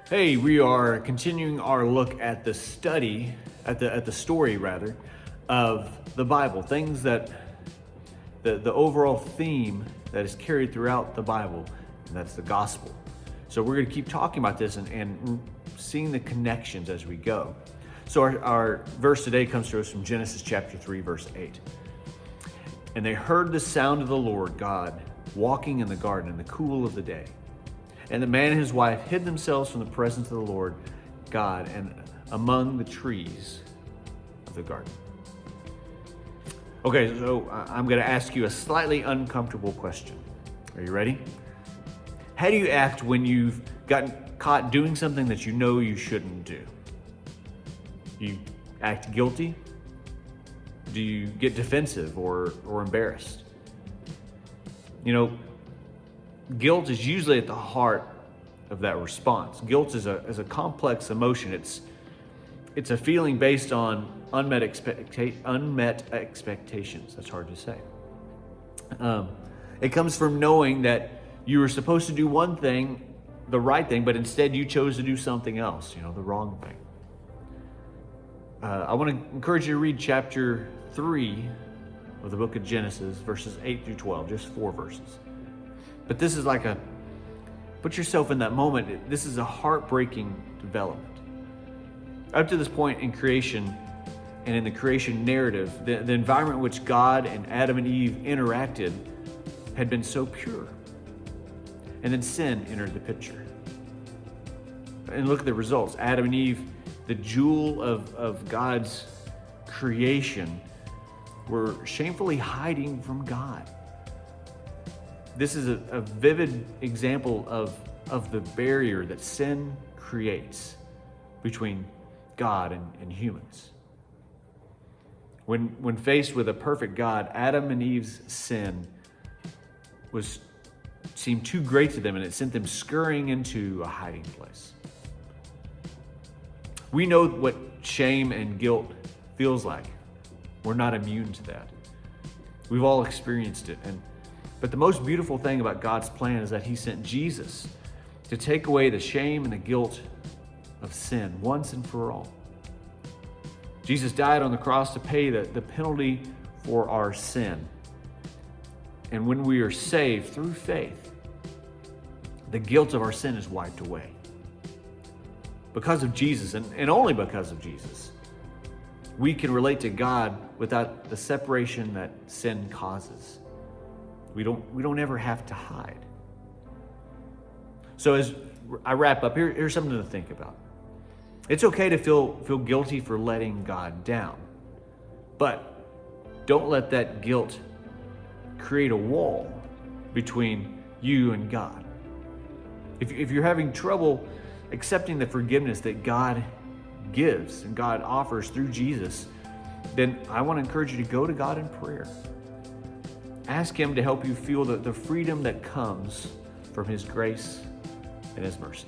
Hey, we are continuing our look at the study, at the story rather, of the Bible. Things that the overall theme that is carried throughout the Bible, and that's the gospel. So we're going to keep talking about this and seeing the connections as we go. So our verse today comes to us from Genesis chapter 3, verse 8. And they heard the sound of the Lord God walking in the garden in the cool of the day. And the man and his wife hid themselves from the presence of the Lord God and among the trees of the garden. Okay, so I'm going to ask you a slightly uncomfortable question. Are you ready? How do you act when you've gotten caught doing something that you know you shouldn't do? You act guilty? Do you get defensive or embarrassed? You know, guilt is usually at the heart of that response. Guilt is a complex emotion. It's a feeling based on unmet expectations. That's hard to say. It comes from knowing that you were supposed to do one thing, the right thing, but instead you chose to do something else, the wrong thing. I want to encourage you to read chapter 3 of the book of Genesis, verses 8 through 12, just 4 verses. But this is put yourself in that moment. This is a heartbreaking development. Up to this point in creation and in the creation narrative, the environment in which God and Adam and Eve interacted had been so pure. And then sin entered the picture. And look at the results. Adam and Eve, the jewel of God's creation, were shamefully hiding from God. This is a vivid example of the barrier that sin creates between God and humans. When faced with a perfect God, Adam and Eve's sin seemed too great to them, and it sent them scurrying into a hiding place. We know what shame and guilt feels like. We're not immune to that. We've all experienced it. But the most beautiful thing about God's plan is that He sent Jesus to take away the shame and the guilt of sin once and for all. Jesus died on the cross to pay the penalty for our sin. And when we are saved through faith, the guilt of our sin is wiped away. Because of Jesus, and only because of Jesus, we can relate to God without the separation that sin causes. We don't ever have to hide. So as I wrap up, here's something to think about. It's okay to feel guilty for letting God down, but don't let that guilt create a wall between you and God. If you're having trouble accepting the forgiveness that God gives and God offers through Jesus, then I want to encourage you to go to God in prayer. Ask Him to help you feel the freedom that comes from His grace and His mercy.